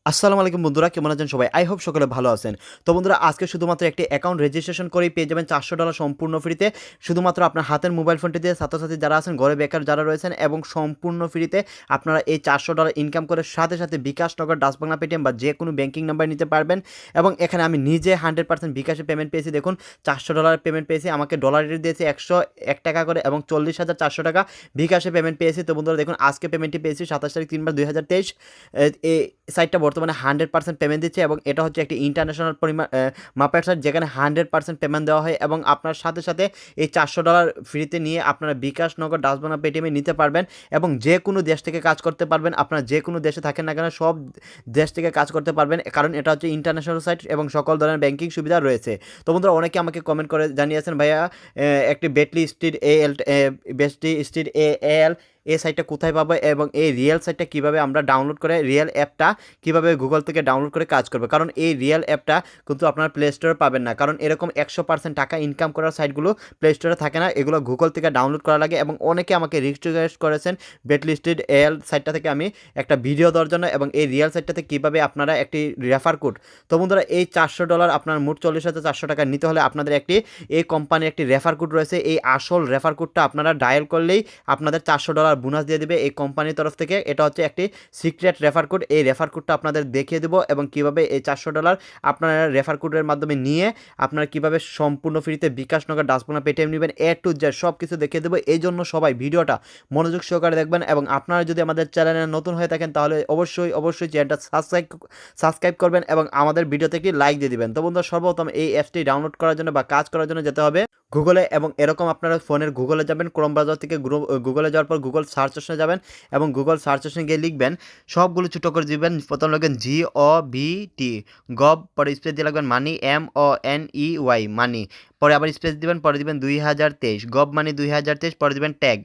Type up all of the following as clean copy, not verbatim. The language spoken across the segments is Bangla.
আসসালামু আলাইকুম বন্ধুরা, কেমন আছেন সবাই? আই হোপ সকলে ভালো আছেন। তো বন্ধুরা, আজকে শুধুমাত্র একটি অ্যাকাউন্ট রেজিস্ট্রেশন করেই পেয়ে যাবেন $400 সম্পূর্ণ ফ্রিতে। শুধুমাত্র আপনার হাতের মোবাইল ফোনটি দিয়ে ছাত্রছাত্রী যারা আছেন, ঘরে বেকার যারা রয়েছেন এবং সম্পূর্ণ ফ্রিতে আপনারা এই $400 ইনকাম করে সাথে সাথে বিকাশ, নগদ, ডাচ বাংলা, পেটিএম বা যে কোনো ব্যাংকিং নাম্বার নিতে পারবেন। এবং এখানে আমি নিজে 100% বিকাশে পেমেন্ট পেয়েছি। দেখুন, $400 পেমেন্ট পেয়েছি, আমাকে ডলার রেট দিয়েছে 101 টাকা করে এবং 40,400 টাকা বিকাশে পেমেন্ট পেয়েছি। তো বন্ধুরা দেখুন, আজকে পেমেন্টটি পেয়েছি 27/3/2023। এই সাইটটা বর্তমানে 100% পেমেন্ট দিচ্ছে এবং এটা হচ্ছে একটি ইন্টারন্যাশনাল মাপের সাইট, যেখানে 100% পেমেন্ট দেওয়া হয় এবং আপনার সাথে সাথে এই $400 ফ্রিতে নিয়ে আপনারা বিকাশ, নগদ, ডাচ বাংলা, পেটিএমে নিতে পারবেন এবং যে কোনো দেশ থেকে কাজ করতে পারবেন। আপনারা যে কোনো দেশে থাকেন না কেন, সব দেশ থেকে কাজ করতে পারবেন, কারণ এটা হচ্ছে ইন্টারন্যাশনাল সাইট এবং সকল ধরনের ব্যাংকিং সুবিধা রয়েছে। তো বন্ধুরা, অনেকে আমাকে কমেন্ট করে জানিয়েছেন, ভাইয়া একটি বেটলি স্ট্রিট এল এই সাইটটা কোথায় পাবো এবং এই রিয়েল সাইটটা কীভাবে আমরা ডাউনলোড করে, রিয়েল অ্যাপটা কীভাবে গুগল থেকে ডাউনলোড করে কাজ করবে। কারণ এই রিয়েল অ্যাপটা কিন্তু আপনার প্লে স্টোরে পাবেন না, কারণ এরকম 100% টাকা ইনকাম করার সাইটগুলো প্লে স্টোরে থাকে না, এগুলো গুগল থেকে ডাউনলোড করা লাগে। এবং অনেকে আমাকে রিকোয়েস্ট করেছেন বেটলি স্ট্রিট এল সাইটটা থেকে আমি একটা ভিডিও দেওয়ার জন্য এবং এই রিয়েল সাইটটাতে কীভাবে আপনারা একটি রেফার কোড। তো বন্ধুরা, এই $400 আপনার মোট 40,400 টাকা নিতে হলে আপনাদের এই কোম্পানির একটি রেফার কোড রয়েছে। এই আসল রেফার কোডটা আপনারা ডায়াল করলেই আপনাদের $400 বোনাস দিয়ে দেবে এই কোম্পানির তরফ থেকে। এটা হচ্ছে একটি সিক্রেট রেফার কোড। এই রেফার কোডটা আপনাদের দেখিয়ে দেবো এবং কীভাবে এই $400 আপনারা রেফার কোডের মাধ্যমে নিয়ে আপনারা কীভাবে সম্পূর্ণ ফ্রিতে বিকাশ, নগদ, ডাচ বাংলা, পেটিএম নেবেন, টু জেড সব কিছু দেখিয়ে দেবো। এই জন্য সবাই ভিডিওটা মনোযোগ সহকারে দেখবেন এবং আপনারা যদি আমাদের চ্যানেলে নতুন হয়ে থাকেন তাহলে অবশ্যই চ্যানেলটা সাবস্ক্রাইব করবেন এবং আমাদের ভিডিওতে একটি লাইক দিয়ে দিবেন। তো বন্ধুরা, সর্বপ্রথম এই অ্যাপসটি ডাউনলোড করার জন্য বা কাজ করার জন্য যেতে হবে গুগলে এবং এরকম আপনারা ফোনের গুগলে যাবেন, ক্রোম ব্রাউজার থেকে গুগলে যাওয়ার পর গুগল সার্চ অপশনে যাবেন এবং গুগল সার্চ অপশনে গিয়ে লিখবেন, সবগুলো ছোটো করে দিবেন। প্রথম লিখবেন GOBT গভ, পরে স্পেস দিয়ে লাগবেন মানি, MONEY মানি, পরে আবার স্পেস দিবেন, পরে দিবেন 2023 গভ মানি 2023, পরে দিবেন ট্যাগ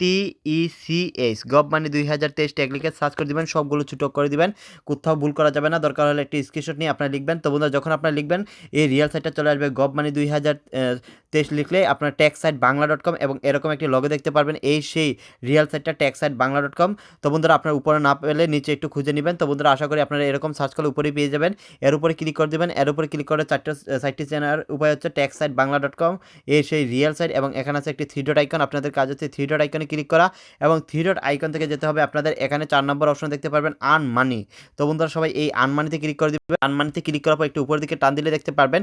TECH গভ মানি 2023 ট্যাগ লিখে সার্চ করে দিবেন। সবগুলো ছোটো করে দিবেন, কোথাও ভুল করা যাবে না। দরকার হলে একটি স্ক্রিনশট নিয়ে আপনারা লিখবেন। তো বন্ধুরা, যখন আপনারা লিখবেন এই রিয়েল সাইটটা চলে আসবে। গভ মানি 2023 লিখলে আপনার ট্যাক্স সাইট বাংলা.com এবং এরকম একটি লগো দেখতে পারবেন, এই সেই রিয়েল সাইটটা ট্যাক্স সাইট বাংলা.com। তো বন্ধুরা, আপনার উপরে না পেলে নিচে একটু খুঁজে নেবেন। তো বন্ধুরা, আশা করি আপনারা এরকম সার্চ করলে উপরেই পেয়ে যাবেন। এর উপরে ক্লিক করে দেবেন। এর উপরে ক্লিক করে সাইটটি চেনার উপায় হচ্ছে ট্যাক্স সাইট বাংলা.com, এই সেই রিয়েল সাইট এবং এখানে আছে একটি 3 ডট আইকন। আপনাদের কাজ হচ্ছে 3 ডট আইকনে ক্লিক করা এবং 3 ডট আইকন থেকে যেতে হবে আপনাদের এখানে 4 নম্বর অপশন দেখতে পারবেন আর্ন মানি। তো বন্ধুরা, সবাই এই আর্ন মানিতে ক্লিক করে দিবেন। আর্ন মানিতে ক্লিক করার পর একটু উপরের দিকে টান দিলে দেখতে পারবেন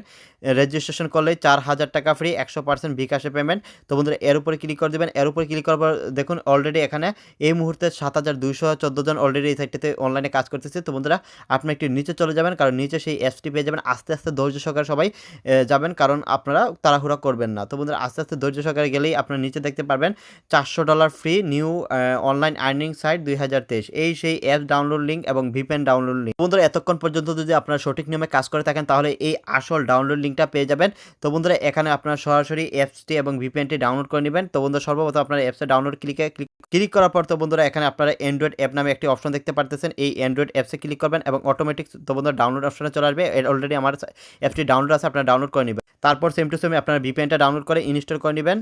রেজিস্ট্রেশন করলে 4,000 টাকা ফ্রি, 100% বিকাশে পেমেন্ট। তো বন্ধুরা, এর উপরে ক্লিক করে দেবেন। এর উপরে ক্লিক করার পর দেখুন অলরেডি এখানে এই মুহূর্তে 7,214 জন অলরেডি এই সাইটটাতে অনলাইনে কাজ করতেছে। তো বন্ধুরা, আপনি একটু নিচে চলে যাবেন, কারণ নিচে সেই অ্যাপসটি পেয়ে যাবেন। আস্তে আস্তে ধৈর্য সহকারে সবাই যাবেন, কারণ আপনারা তাড়াহুড়া করবেন না। তো বন্ধুরা, আস্তে আস্তে ধৈর্য সহকারে গেলেই আপনারা নিচে দেখতে পারবেন $400 free new online earning site 2023, এই সেই অ্যাপ ডাউনলোড লিঙ্ক এবং ভিপিএন ডাউনলোড লিঙ্ক। বন্ধুরা, এতক্ষণ পর্যন্ত যদি আপনারা সঠিক নিয়মে কাজ করে থাকেন তাহলে এই আসল ডাউনলোড লিঙ্কটা পেয়ে যাবেন। তো বন্ধুরা, এখানে আপনারা সরাসরি অ্যাপসটি এবং ভিপিএনটি ডাউনলোড করে নেবেন। তো বন্ধুরা, সর্বপ্রথম আপনারা অ্যাপসে ডাউনলোড ক্লিক করার পর তো বন্ধুরা, এখানে আপনারা অ্যান্ড্রয়েড অ্যাপ নামে একটি অপশন দেখতে পারতেছেন। এই অ্যান্ড্রয়েড অ্যাপসে ক্লিক করবেন এবং অটোমেটিক তো বন্ধুরা ডাউনলোড অপশনে চলে আসবে। অলরেডি আমার অ্যাপটি ডাউনলোড আছে, আপনারা ডাউনলোড করে নেবেন। তারপর সেম টু সেম আপনারা ভিপিএনটা ডাউনলোড করে ইনস্টল করে নেবেন।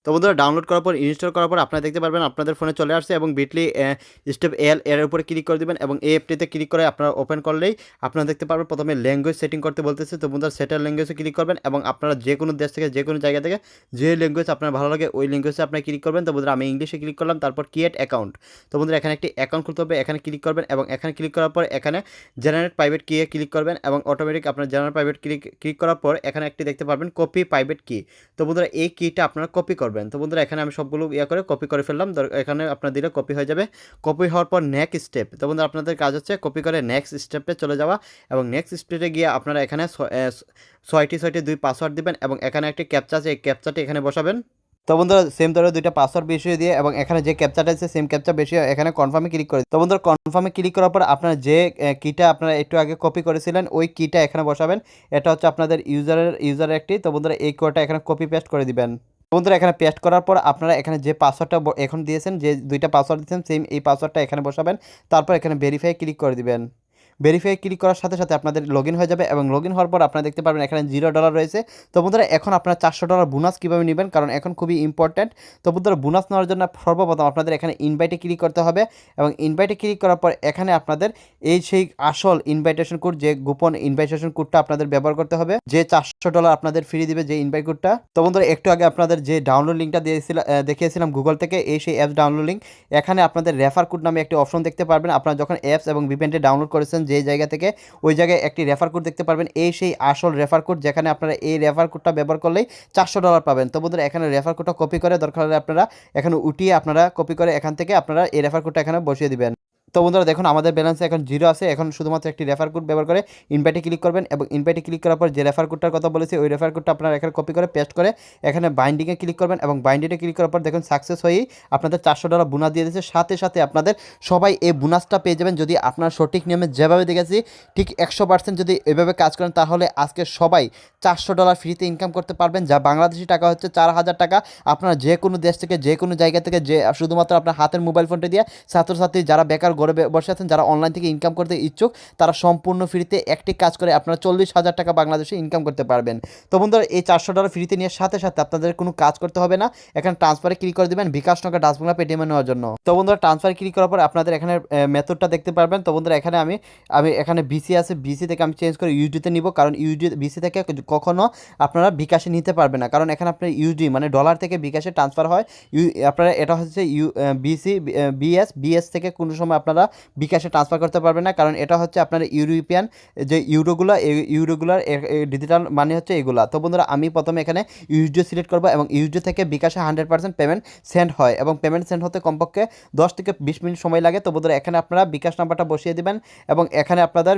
তো বন্ধুরা, ডাউনলোড করার পর ইনস্টল করার পর আপনারা দেখতে পারবেন আপনাদের ফোনে চলে আসছে এবং বিটলি স্টেপ এর উপরে ক্লিক করে দেবেন এবং এই অ্যাপটিতে ক্লিক করে আপনারা ওপেন করলেই আপনারা দেখতে পারবেন প্রথমে ল্যাঙ্গুয়েজ সেটিং করতে বলতেছে। তো বন্ধুরা, সেটার ল্যাঙ্গুয়েজে ক্লিক করবেন এবং আপনারা যে কোনো দেশ থেকে যে কোনো জায়গা থেকে যে ল্যাঙ্গুয়েজ আপনার ভালো লাগে ওই ল্যাঙ্গুয়েজে আপনারা ক্লিক করবেন। তো বন্ধুরা, আমি ইংলিশে ক্লিক করলাম, তারপর ক্রিয়েট অ্যাকাউন্ট। তো বন্ধুরা, এখানে একটি অ্যাকাউন্ট খুলতে হবে, এখানে ক্লিক করবেন এবং এখানে ক্লিক করার পর এখানে জেনারেট প্রাইভেট কি ক্লিক করবেন এবং অটোমেটিক আপনার জেনারেট প্রাইভেট ক্লিক করার পর এখানে একটি দেখতে পারবেন কপি প্রাইভেট কি। তো বন্ধুরা, এই কিটা আপনারা কপি করবেন। তো বন্ধুরা, এখানে আমি সবগুলো করে কপি করে ফেললাম। এখানে আপনার দিলে কপি হয়ে যাবে। কপি হওয়ার পর নেক্সট স্টেপ, তো বন্ধুরা আপনাদের কাজ হচ্ছে কপি করে নেক্সট স্টেপে চলে যাওয়া এবং নেক্সট স্টেপে গিয়ে আপনারা এখানে 6টি 2 পাসওয়ার্ড দিবেন এবং এখানে একটি ক্যাপচা আছে, এই ক্যাপচাটি এখানে বসাবেন। তো বন্ধুরা, সেম ধরে 2টা পাসওয়ার্ড বেশি দিয়ে এবং এখানে যে ক্যাপচাটা আছে সেম ক্যাপচা বেশি এখানে কনফার্মে ক্লিক করে। তো বন্ধুরা, কনফার্মে ক্লিক করার পর আপনারা যে কিটা আপনারা একটু আগে কপি করেছিলেন ওই কিটা এখানে বসাবেন। এটা হচ্ছে আপনাদের ইউজারের একটি। তো বন্ধুরা, এই কোডটা এখানে কপি পেস্ট করে দিবেন। বন্ধুরা, এখানে পেস্ট করার পর আপনারা এখানে যে পাসওয়ার্ডটা এখন দিয়েছেন, যে 2টা পাসওয়ার্ড দিয়েছেন সেম এই পাসওয়ার্ডটা এখানে বসাবেন। তারপর এখানে ভেরিফাই ক্লিক করে দিবেন। ভেরিফাই ক্লিক করার সাথে সাথে আপনাদের লগ ইন হয়ে যাবে এবং লগ ইন হওয়ার পর আপনারা দেখতে পারবেন এখানে $0 রয়েছে। তো বন্ধুরা এখন আপনারা $400 বোনাস কীভাবে নেবেন, কারণ এখন খুবই ইম্পর্ট্যান্ট। তো বন্ধুরা বোনাস নেওয়ার জন্য সর্বপ্রথম আপনাদের এখানে ইনভাইটে ক্লিক করতে হবে এবং ইনভাইটে ক্লিক করার পর এখানে আপনাদের এই সেই আসল ইনভাইটেশন কোড, যে গোপন ইনভাইটেশন কোডটা আপনাদের ব্যবহার করতে হবে, যে $400 আপনাদের ফ্রি দিবে যে ইনভাইট কোডটা। তো বন্ধুরা একটু আগে আপনাদের যে ডাউনলোড লিঙ্কটা দেখিয়েছিলাম গুগল থেকে, এই সেই অ্যাপস ডাউনলোড লিঙ্ক, এখানে আপনাদের রেফার কোড নামে একটি অপশন দেখতে পারবেন। আপনারা যখন অ্যাপস এবং ভিপিএনটি ডাউনলোড করেছেন যে জায়গা থেকে, ওই জায়গায় একটি রেফার কোড দেখতে পারবেন, এই সেই আসল রেফার কোড, যেখানে আপনারা এই রেফার কোডটা ব্যবহার করলেই $400 পাবেন। তো বন্ধুরা এখানে রেফার কোডটা কপি করে, দরকার হলে আপনারা এখানে উঠিয়ে আপনারা কপি করে এখান থেকে আপনারা এই রেফার কোডটা এখানে বসিয়ে দিবেন। তো বন্ধুরা দেখুন আমাদের ব্যালেন্সে এখন 0 আছে। এখন শুধুমাত্র একটি রেফার কোড ব্যবহার করে ইনভাইটে ক্লিক করবেন এবং ইনভাইটে ক্লিক করার পর যে রেফার কোডটার কথা বলেছি ওই রেফার কোডটা আপনারা এখানে কপি করে পেস্ট করে এখানে বাইন্ডিংয়ে ক্লিক করবেন এবং বাইন্ডিংয়ে ক্লিক করার পর দেখুন সাকসেস হয়েই আপনাদের $400 বোনাস দিয়ে দিয়েছে। সাথে সাথে আপনাদের সবাই এই বোনাসটা পেয়ে যাবেন যদি আপনার সঠিক নিয়মে যেভাবে দেখেছি ঠিক 100% যদি এভাবে কাজ করেন, তাহলে আজকে সবাই $400 ফ্রিতে ইনকাম করতে পারবেন, যা বাংলাদেশি টাকা হচ্ছে 4000 টাকা। আপনারা যে কোনো দেশ থেকে যে কোনো জায়গা থেকে যে শুধুমাত্র আপনার হাতের মোবাইল ফোনটি দিয়ে ছাত্রছাত্রী যারা বেকার ঘরে বসে আছেন, যারা অনলাইন থেকে ইনকাম করতে ইচ্ছুক, তারা সম্পূর্ণ ফ্রিতে একটি কাজ করে আপনারা 40,000 টাকা বাংলাদেশে ইনকাম করতে পারবেন। তো বন্ধুরা এই $400 ফ্রিতে নিয়ে সাথে সাথে আপনাদের কোনো কাজ করতে হবে না, এখানে ট্রান্সফারে ক্লিক করে দেবেন বিকাশ নগর ডাচবাংলা পেটিএমে নেওয়ার জন্য। তো বন্ধুরা ট্রান্সফারে ক্লিক করার পর আপনাদের এখানে মেথডটা দেখতে পারবেন। তো বন্ধুরা এখানে আমি এখানে বিসি আছে, বিসি থেকে আমি চেঞ্জ করে ইউডিতে নিব, কারণ বিসি থেকে কখনো আপনারা বিকাশে নিতে পারবেন না, কারণ এখানে আপনার ইউডি মানে ডলার থেকে বিকাশে ট্রান্সফার হয়। আপনারা এটা হচ্ছে বিএস থেকে কোনো সময় আপনারা বিকাশে ট্রান্সফার করতে পারবেন না, কারণ এটা হচ্ছে আপনার ইউরোপিয়ান যে ইউরোগুলার ডিজিটাল মানে হচ্ছে এগুলা। তো বন্ধুরা আমি প্রথমে এখানে ইউএসডি সিলেক্ট করবো এবং ইউএসডি থেকে বিকাশে 100% পেমেন্ট সেন্ড হয় এবং পেমেন্ট সেন্ড হতে কমপক্ষে 10 থেকে 20 মিনিট সময় লাগে। তো বন্ধুরা এখানে আপনারা বিকাশ নাম্বারটা বসিয়ে দিবেন এবং এখানে আপনাদের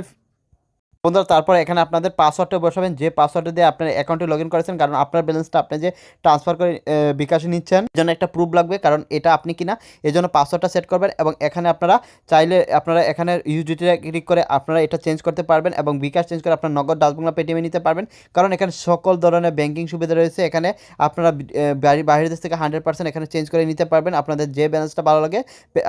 বন্ধুরা তারপর এখানে আপনাদের পাসওয়ার্ডটা বসাবেন, যে পাসওয়ার্ড দিয়ে আপনার অ্যাকাউন্টে লগ ইন করেছেন, কারণ আপনার ব্যালেন্সটা আপনি যে ট্রান্সফার করে বিকাশে নিচ্ছেন এর জন্য একটা প্রুফ লাগবে, কারণ এটা আপনি কিনা, এই জন্য পাসওয়ার্ডটা সেট করবেন এবং এখানে আপনারা চাইলে আপনারা এখানে ইউডিটিতে ক্লিক করে আপনারা এটা চেঞ্জ করতে পারবেন এবং বিকাশ চেঞ্জ করে আপনার নগদ ডাচবাংলা পেটিএমে নিতে পারবেন, কারণ এখানে সকল ধরনের ব্যাংকিং সুবিধা রয়েছে। এখানে আপনারা বাইরের দেশ থেকে 100% এখানে চেঞ্জ করে নিতে পারবেন, আপনাদের যে ব্যালেন্সটা ভালো লাগে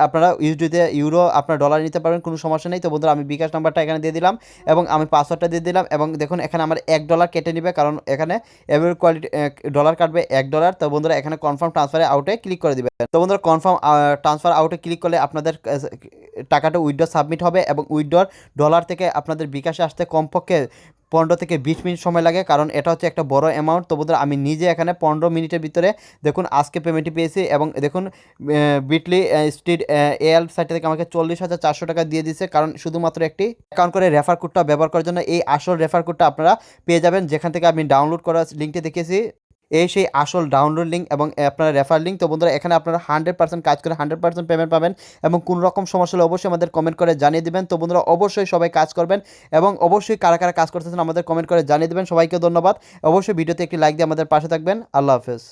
আপনারা ইউডিতে ইউরো আপনার ডলার নিতে পারবেন, কোনো সমস্যা নেই। তো বন্ধুরা আমি বিকাশ নাম্বারটা এখানে দিয়ে দিলাম এবং আমি পাসওয়ার্ডটা দিয়ে দিলাম এবং দেখুন এখানে আমার $1 কেটে নেবে, কারণ এখানে এভারেজ কোয়ালিটি ডলার কাটবে $1। তো বন্ধুরা এখানে কনফার্ম ট্রান্সফারে আউটে ক্লিক করে দিবেন। তো বন্ধুরা কনফার্ম ট্রান্সফার আউটে ক্লিক করলে আপনাদের টাকাটা উইথড্র সাবমিট হবে এবং উইথড্র ডলার থেকে আপনাদের বিকাশে আসতে কমপক্ষে 15 থেকে 20 মিনিট সময় লাগে, কারণ এটা হচ্ছে একটা বড় অ্যামাউন্ট। তো বন্ধুরা আমি নিজে এখানে 15 মিনিটের ভিতরে দেখুন আজকে পেমেন্টটি পেয়েছি এবং দেখুন বিটলি স্ট্রিট এল সাইট থেকে আমাকে 40,400 টাকা দিয়ে দিয়েছে, কারণ শুধুমাত্র একটি অ্যাকাউন্ট করে রেফার কোডটা ব্যবহার করার জন্য। এই আসল রেফার কোডটা আপনারা পেয়ে যাবেন যেখান থেকে আমি ডাউনলোড করার লিঙ্কটি দেখেছি, এই সেই আসল ডাউনলোড লিঙ্ক এবং আপনার রেফার লিঙ্ক। তো বন্ধুরা এখানে আপনারা 100% কাজ করে 100% পেমেন্ট পাবেন এবং কোনো রকম সমস্যা হলে অবশ্যই আমাদের কমেন্ট করে জানিয়ে দেবেন। তো বন্ধুরা অবশ্যই সবাই কাজ করবেন এবং অবশ্যই কারা কারা কাজ করতেছেন আমাদের কমেন্ট করে জানিয়ে দেবেন। সবাইকে ধন্যবাদ। অবশ্যই ভিডিওতে একটি লাইক দিয়ে আমাদের পাশে থাকবেন। আল্লাহ হাফেজ।